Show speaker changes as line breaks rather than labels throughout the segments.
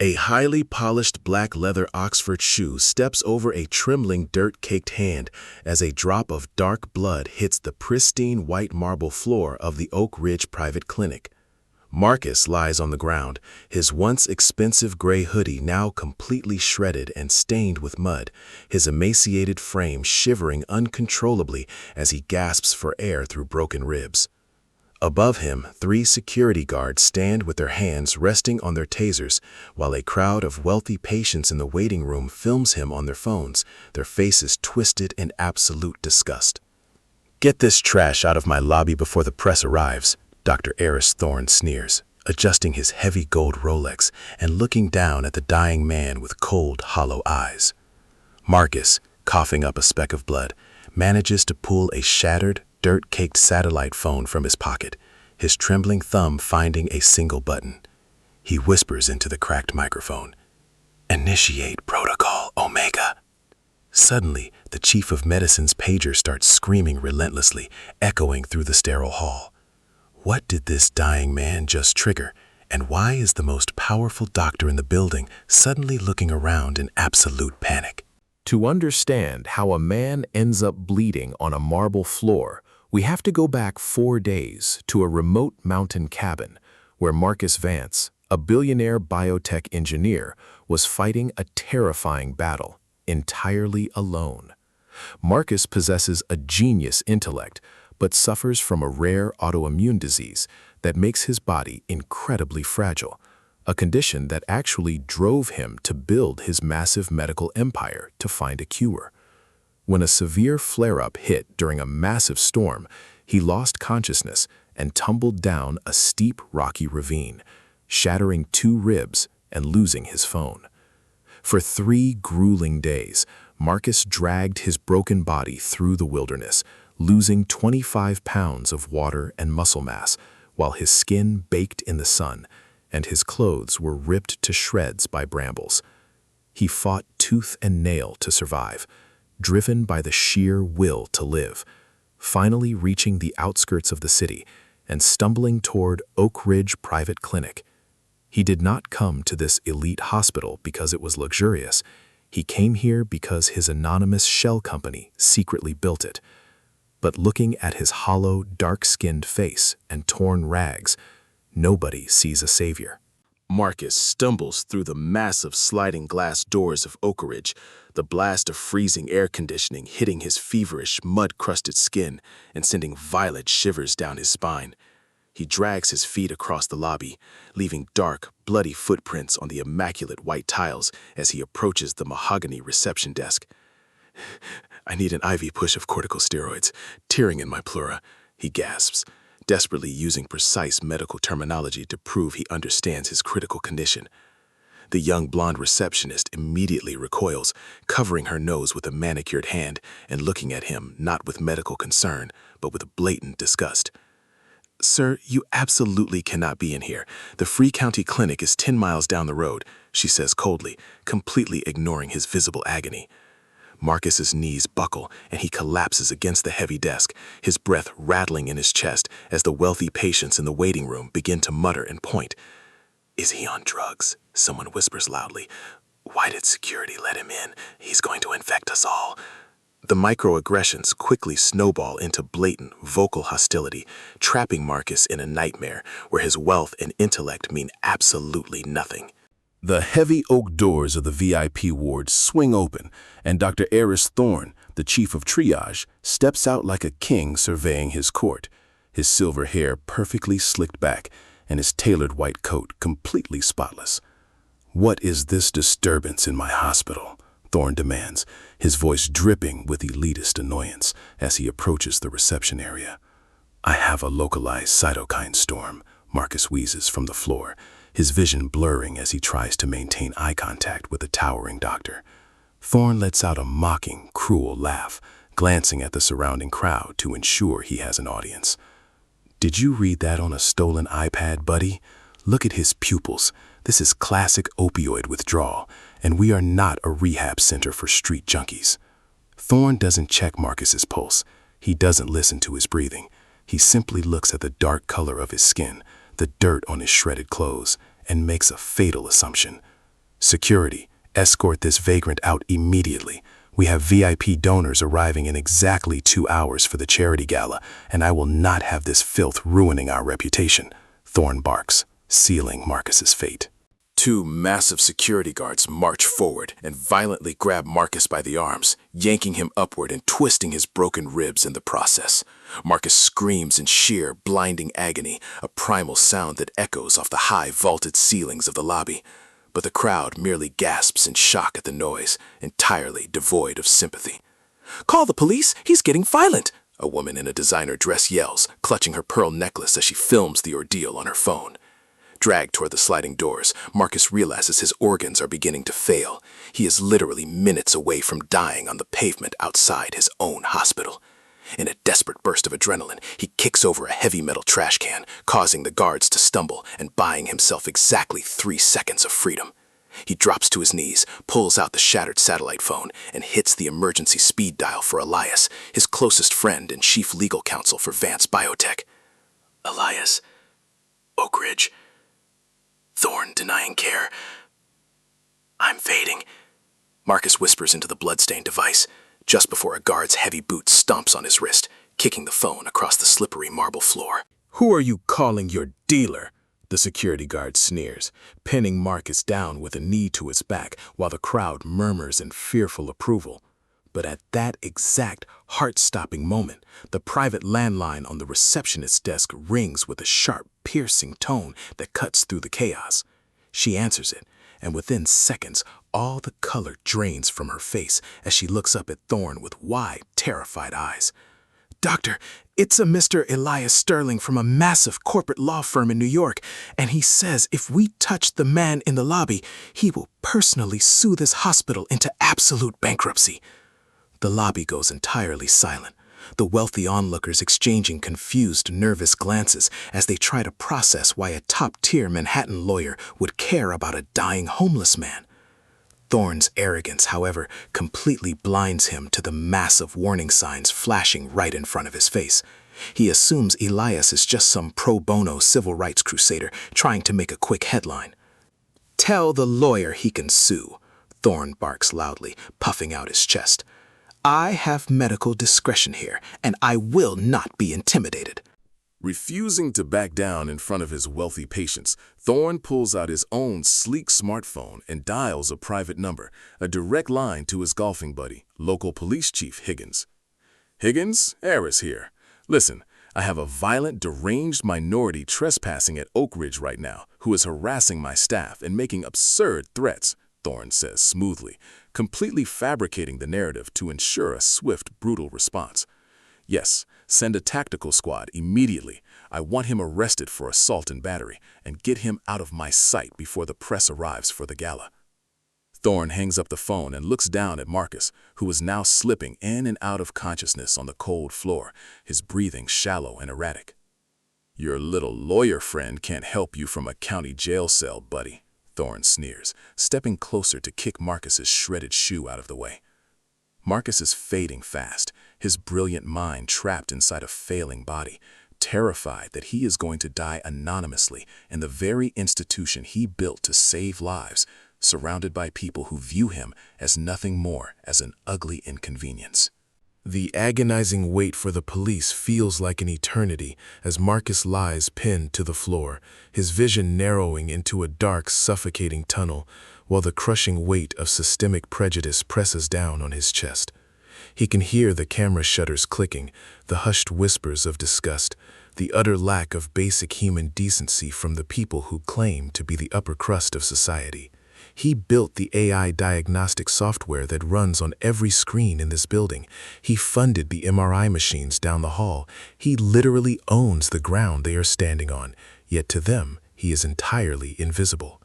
A highly polished black leather Oxford shoe steps over a trembling dirt-caked hand as a drop of dark blood hits the pristine white marble floor of the Oakridge Private Clinic. Marcus lies on the ground, his once expensive gray hoodie now completely shredded and stained with mud, his emaciated frame shivering uncontrollably as he gasps for air through broken ribs. Above him, 3 security guards stand with their hands resting on their tasers, while a crowd of wealthy patients in the waiting room films him on their phones, their faces twisted in absolute disgust. "Get this trash out of my lobby before the press arrives," Dr. Aris Thorne sneers, adjusting his heavy gold Rolex and looking down at the dying man with cold, hollow eyes. Marcus, coughing up a speck of blood, manages to pull a shattered, dirt-caked satellite phone from his pocket, his trembling thumb finding a single button. He whispers into the cracked microphone, "Initiate Protocol Omega." Suddenly, the chief of medicine's pager starts screaming relentlessly, echoing through the sterile hall. What did this dying man just trigger, and why is the most powerful doctor in the building suddenly looking around in absolute panic?
To understand how a man ends up bleeding on a marble floor, we have to go back 4 days to a remote mountain cabin where Marcus Vance, a billionaire biotech engineer, was fighting a terrifying battle, entirely alone. Marcus possesses a genius intellect, but suffers from a rare autoimmune disease that makes his body incredibly fragile, a condition that actually drove him to build his massive medical empire to find a cure. When a severe flare-up hit during a massive storm, he lost consciousness and tumbled down a steep, rocky ravine, shattering 2 ribs and losing his phone. For 3 grueling days, Marcus dragged his broken body through the wilderness, losing 25 pounds of water and muscle mass, while his skin baked in the sun and his clothes were ripped to shreds by brambles. He fought tooth and nail to survive, driven by the sheer will to live, finally reaching the outskirts of the city and stumbling toward Oakridge Private Clinic. He did not come to this elite hospital because it was luxurious. He came here because his anonymous shell company secretly built it. But looking at his hollow, dark-skinned face and torn rags, nobody sees a savior.
Marcus stumbles through the massive sliding glass doors of Oakridge, the blast of freezing air conditioning hitting his feverish, mud-crusted skin and sending violent shivers down his spine. He drags his feet across the lobby, leaving dark, bloody footprints on the immaculate white tiles as he approaches the mahogany reception desk. "I need an IV push of corticosteroids, tearing in my pleura," he gasps, desperately using precise medical terminology to prove he understands his critical condition. The young blonde receptionist immediately recoils, covering her nose with a manicured hand and looking at him not with medical concern, but with blatant disgust. "Sir, you absolutely cannot be in here. The Free County Clinic is 10 miles down the road," she says coldly, completely ignoring his visible agony. Marcus's knees buckle and he collapses against the heavy desk, his breath rattling in his chest as the wealthy patients in the waiting room begin to mutter and point. "Is he on drugs?" someone whispers loudly. "Why did security let him in? He's going to infect us all." The microaggressions quickly snowball into blatant, vocal hostility, trapping Marcus in a nightmare where his wealth and intellect mean absolutely nothing. The heavy oak doors of the VIP ward swing open, and Dr. Aris Thorne, the chief of triage, steps out like a king surveying his court, his silver hair perfectly slicked back and his tailored white coat completely spotless. "What is this disturbance in my hospital?" Thorne demands, his voice dripping with elitist annoyance as he approaches the reception area. "I have a localized cytokine storm," Marcus wheezes from the floor, his vision blurring as he tries to maintain eye contact with the towering doctor. Thorne lets out a mocking, cruel laugh, glancing at the surrounding crowd to ensure he has an audience. "Did you read that on a stolen iPad, buddy? Look at his pupils. This is classic opioid withdrawal, and we are not a rehab center for street junkies." Thorne doesn't check Marcus's pulse. He doesn't listen to his breathing. He simply looks at the dark color of his skin, the dirt on his shredded clothes, and makes a fatal assumption.
Security, escort this vagrant out immediately. We have VIP donors arriving in exactly 2 hours for the charity gala, and I will not have this filth ruining our reputation. Thorne barks, sealing Marcus's fate.
2 massive security guards march forward and violently grab Marcus by the arms, yanking him upward and twisting his broken ribs in the process. Marcus screams in sheer, blinding agony, a primal sound that echoes off the high, vaulted ceilings of the lobby. But the crowd merely gasps in shock at the noise, entirely devoid of sympathy. "Call the police! He's getting violent!" a woman in a designer dress yells, clutching her pearl necklace as she films the ordeal on her phone. Dragged toward the sliding doors, Marcus realizes his organs are beginning to fail. He is literally minutes away from dying on the pavement outside his own hospital. In a desperate burst of adrenaline, he kicks over a heavy metal trash can, causing the guards to stumble and buying himself exactly 3 seconds of freedom. He drops to his knees, pulls out the shattered satellite phone, and hits the emergency speed dial for Elias, his closest friend and chief legal counsel for Vance Biotech. "Elias, Oakridge, Thorne denying care. I'm fading," Marcus whispers into the bloodstained device, just before a guard's heavy boot stomps on his wrist, kicking the phone across the slippery marble floor. "Who are you calling your dealer?" the security guard sneers, pinning Marcus down with a knee to his back while the crowd murmurs in fearful approval. But at that exact, heart-stopping moment, the private landline on the receptionist's desk rings with a sharp, piercing tone that cuts through the chaos. She answers it, and within seconds, all the color drains from her face as she looks up at Thorne with wide, terrified eyes. "Doctor, it's a Mr. Elias Sterling from a massive corporate law firm in New York, and he says if we touch the man in the lobby, he will personally sue this hospital into absolute bankruptcy." The lobby goes entirely silent, the wealthy onlookers exchanging confused, nervous glances as they try to process why a top-tier Manhattan lawyer would care about a dying homeless man. Thorne's arrogance, however, completely blinds him to the massive warning signs flashing right in front of his face. He assumes Elias is just some pro bono civil rights crusader trying to make a quick headline. "Tell the lawyer he can sue," Thorne barks loudly, puffing out his chest. "I have medical discretion here, and I will not be intimidated." Refusing to back down in front of his wealthy patients, Thorne pulls out his own sleek smartphone and dials a private number, a direct line to his golfing buddy, local police chief Higgins. "Higgins, Aris here. Listen, I have a violent, deranged minority trespassing at Oakridge right now who is harassing my staff and making absurd threats," Thorne says smoothly, completely fabricating the narrative to ensure a swift, brutal response. "Yes, send a tactical squad immediately. I want him arrested for assault and battery, and get him out of my sight before the press arrives for the gala." Thorne hangs up the phone and looks down at Marcus, who is now slipping in and out of consciousness on the cold floor, his breathing shallow and erratic. "Your little lawyer friend can't help you from a county jail cell, buddy," Thorne sneers, stepping closer to kick Marcus's shredded shoe out of the way. Marcus is fading fast, his brilliant mind trapped inside a failing body, terrified that he is going to die anonymously in the very institution he built to save lives, surrounded by people who view him as nothing more as an ugly inconvenience. The agonizing wait for the police feels like an eternity as Marcus lies pinned to the floor, his vision narrowing into a dark, suffocating tunnel, while the crushing weight of systemic prejudice presses down on his chest. He can hear the camera shutters clicking, the hushed whispers of disgust, the utter lack of basic human decency from the people who claim to be the upper crust of society. He built the AI diagnostic software that runs on every screen in this building. He funded the MRI machines down the hall. He literally owns the ground they are standing on, yet to them, he is entirely invisible.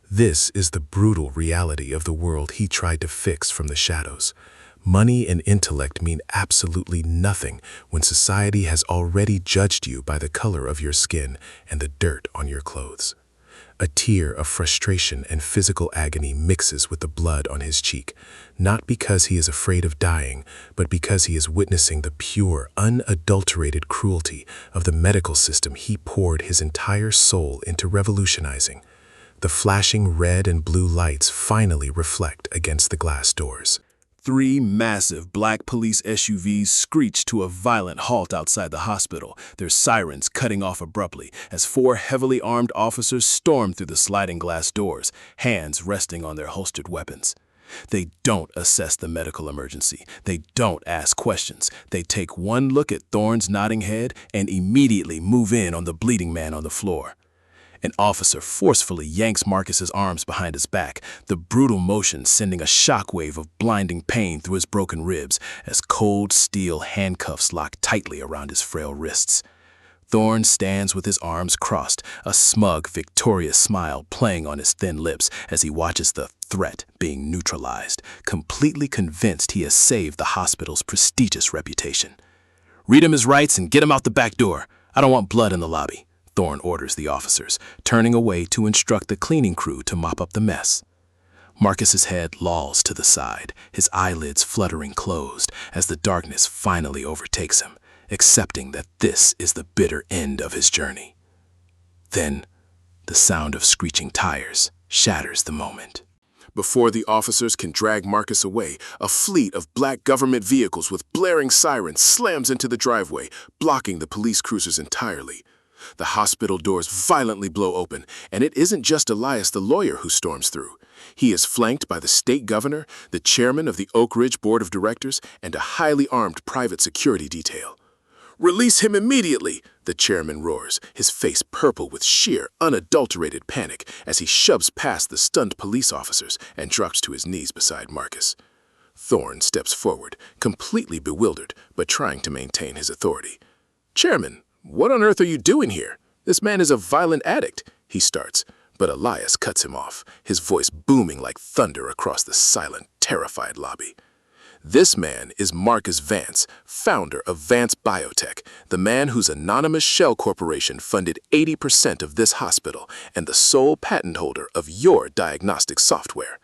This is the brutal reality of the world he tried to fix from the shadows. Money and intellect mean absolutely nothing when society has already judged you by the color of your skin and the dirt on your clothes. A tear of frustration and physical agony mixes with the blood on his cheek, not because he is afraid of dying, but because he is witnessing the pure, unadulterated cruelty of the medical system he poured his entire soul into revolutionizing.
The flashing red and blue lights finally reflect against the glass doors.
3 massive black police SUVs screech to a violent halt outside the hospital, their sirens cutting off abruptly as 4 heavily armed officers storm through the sliding glass doors, hands resting on their holstered weapons. They don't assess the medical emergency. They don't ask questions. They take one look at Thorne's nodding head and immediately move in on the bleeding man on the floor. An officer forcefully yanks Marcus's arms behind his back, the brutal motion sending a shockwave of blinding pain through his broken ribs as cold steel handcuffs lock tightly around his frail wrists. Thorne stands with his arms crossed, a smug, victorious smile playing on his thin lips as he watches the threat being neutralized, completely convinced he has saved the hospital's prestigious reputation. "Read him his rights and get him out the back door. I don't want blood in the lobby," Thorne orders the officers, turning away to instruct the cleaning crew to mop up the mess. Marcus's head lolls to the side, his eyelids fluttering closed as the darkness finally overtakes him, accepting that this is the bitter end of his journey. Then, the sound of screeching tires shatters the moment. Before the officers can drag Marcus away, a fleet of black government vehicles with blaring sirens slams into the driveway, blocking the police cruisers entirely. The hospital doors violently blow open, and it isn't just Elias the lawyer who storms through. He is flanked by the state governor, the chairman of the Oakridge Board of Directors, and a highly armed private security detail. "Release him immediately," the chairman roars, his face purple with sheer, unadulterated panic as he shoves past the stunned police officers and drops to his knees beside Marcus. Thorne steps forward, completely bewildered, but trying to maintain his authority. "Chairman, what on earth are you doing here? This man is a violent addict," he starts, but Elias cuts him off, his voice booming like thunder across the silent, terrified lobby. "This man is Marcus Vance, founder of Vance Biotech, the man whose anonymous shell corporation funded 80% of this hospital and the sole patent holder of your diagnostic software.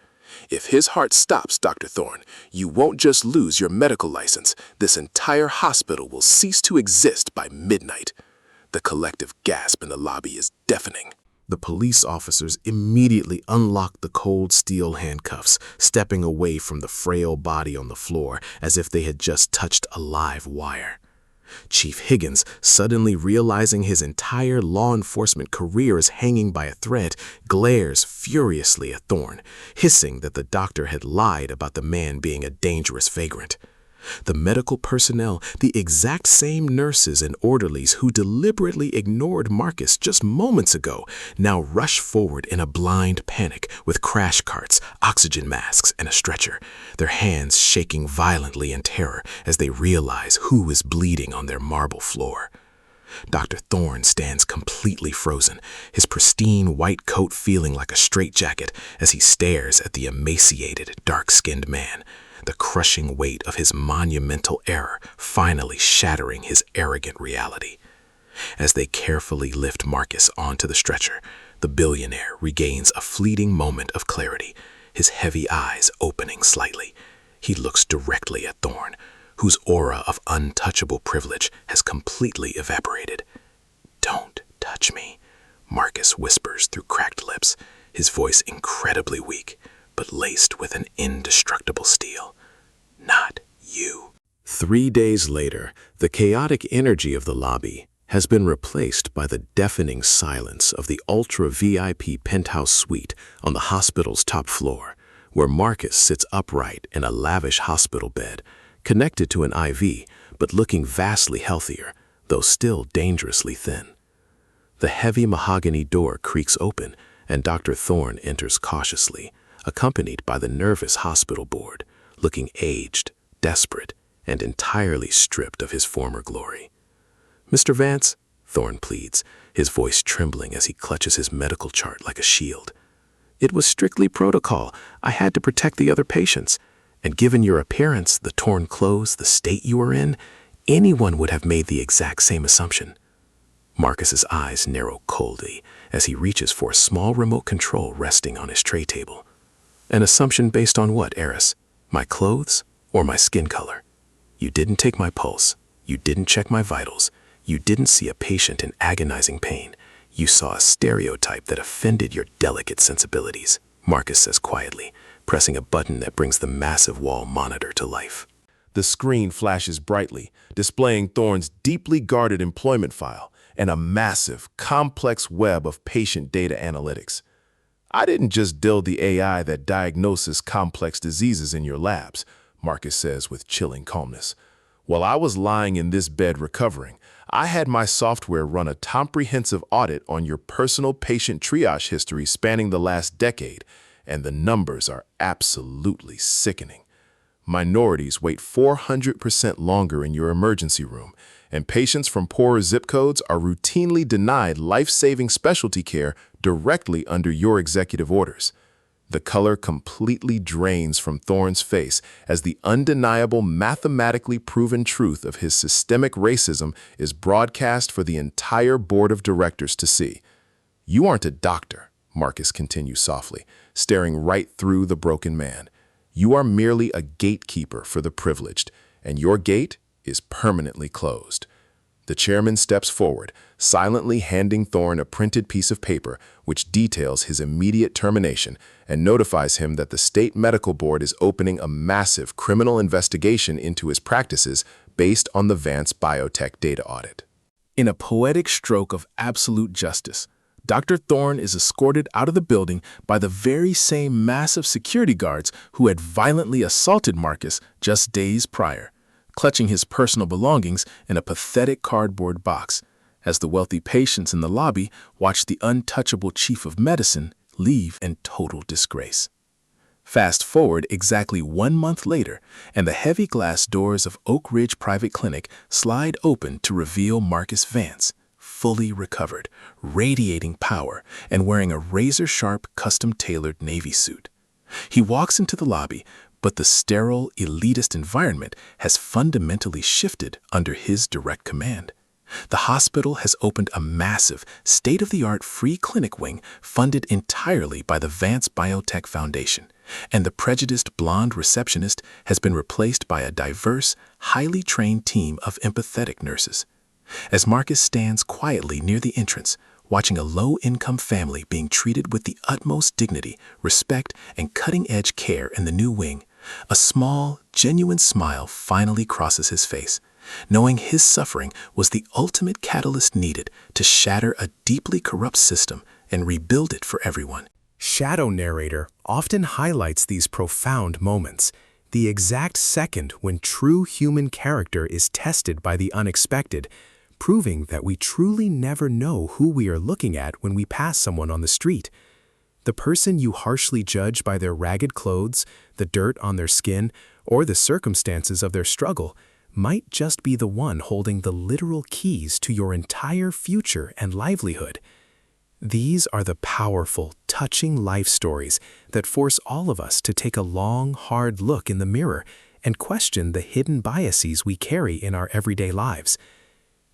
If his heart stops, Dr. Thorne, you won't just lose your medical license, this entire hospital will cease to exist by midnight." The collective gasp in the lobby is deafening. The police officers immediately unlock the cold steel handcuffs, stepping away from the frail body on the floor as if they had just touched a live wire. Chief Higgins, suddenly realizing his entire law enforcement career is hanging by a thread, glares furiously at Thorne, hissing that the doctor had lied about the man being a dangerous vagrant. The medical personnel, the exact same nurses and orderlies who deliberately ignored Marcus just moments ago, now rush forward in a blind panic with crash carts, oxygen masks, and a stretcher, their hands shaking violently in terror as they realize who is bleeding on their marble floor. Dr. Thorne stands completely frozen, his pristine white coat feeling like a straitjacket as he stares at the emaciated, dark-skinned man, the crushing weight of his monumental error finally shattering his arrogant reality. As they carefully lift Marcus onto the stretcher, the billionaire regains a fleeting moment of clarity, his heavy eyes opening slightly. He looks directly at Thorne, whose aura of untouchable privilege has completely evaporated. "Don't touch me," Marcus whispers through cracked lips, his voice incredibly weak, but laced with an indestructible steel. "Not you." 3 days later, the chaotic energy of the lobby has been replaced by the deafening silence of the ultra-VIP penthouse suite on the hospital's top floor, where Marcus sits upright in a lavish hospital bed, connected to an IV, but looking vastly healthier, though still dangerously thin. The heavy mahogany door creaks open, and Dr. Thorne enters cautiously, accompanied by the nervous hospital board, looking aged, desperate, and entirely stripped of his former glory. "Mr. Vance," Thorne pleads, his voice trembling as he clutches his medical chart like a shield. "It was strictly protocol. I had to protect the other patients. And given your appearance, the torn clothes, the state you were in, anyone would have made the exact same assumption." Marcus's eyes narrow coldly as he reaches for a small remote control resting on his tray table. "An assumption based on what, Aris? My clothes or my skin color? You didn't take my pulse. You didn't check my vitals. You didn't see a patient in agonizing pain.
"You saw a stereotype that offended your delicate sensibilities," Marcus says quietly, pressing a button that brings the massive wall monitor to life.
The screen flashes brightly, displaying Thorne's deeply guarded employment file and a massive, complex web of patient data analytics. "I didn't just build the AI that diagnoses complex diseases in your labs," Marcus says with chilling calmness. "While I was lying in this bed recovering, I had my software run a comprehensive audit on your personal patient triage history spanning the last decade, and the numbers are absolutely sickening. Minorities wait 400% longer in your emergency room, and patients from poorer zip codes are routinely denied life-saving specialty care directly under your executive orders." The color completely drains from Thorne's face as the undeniable, mathematically proven truth of his systemic racism is broadcast for the entire board of directors to see. "You aren't a doctor," Marcus continues softly, staring right through the broken man. "You are merely a gatekeeper for the privileged, and your gate is permanently closed." The chairman steps forward, silently handing Thorne a printed piece of paper which details his immediate termination and notifies him that the state medical board is opening a massive criminal investigation into his practices based on the Vance Biotech data audit. In a poetic stroke of absolute justice, Dr. Thorne is escorted out of the building by the very same massive security guards who had violently assaulted Marcus just days prior, clutching his personal belongings in a pathetic cardboard box, as the wealthy patients in the lobby watch the untouchable chief of medicine leave in total disgrace. Fast forward exactly 1 month later, and the heavy glass doors of Oakridge Private Clinic slide open to reveal Marcus Vance, fully recovered, radiating power, and wearing a razor-sharp, custom-tailored Navy suit. He walks into the lobby, but the sterile, elitist environment has fundamentally shifted under his direct command. The hospital has opened a massive, state-of-the-art free clinic wing funded entirely by the Vance Biotech Foundation, and the prejudiced blonde receptionist has been replaced by a diverse, highly trained team of empathetic nurses. As Marcus stands quietly near the entrance, watching a low-income family being treated with the utmost dignity, respect, and cutting-edge care in the new wing, a small, genuine smile finally crosses his face, knowing his suffering was the ultimate catalyst needed to shatter a deeply corrupt system and rebuild it for everyone.
ShadowNarrator often highlights these profound moments, the exact second when true human character is tested by the unexpected, proving that we truly never know who we are looking at when we pass someone on the street. The person you harshly judge by their ragged clothes, the dirt on their skin, or the circumstances of their struggle might just be the one holding the literal keys to your entire future and livelihood. These are the powerful, touching life stories that force all of us to take a long, hard look in the mirror and question the hidden biases we carry in our everyday lives.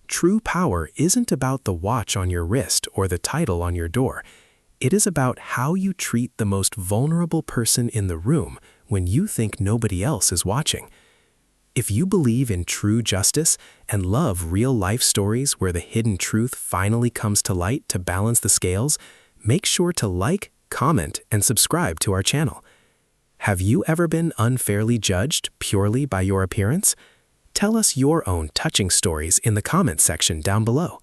True power isn't about the watch on your wrist or the title on your door. It is about how you treat the most vulnerable person in the room when you think nobody else is watching. If you believe in true justice and love real-life stories where the hidden truth finally comes to light to balance the scales, make sure to like, comment, and subscribe to our channel. Have you ever been unfairly judged purely by your appearance? Tell us your own touching stories in the comments section down below.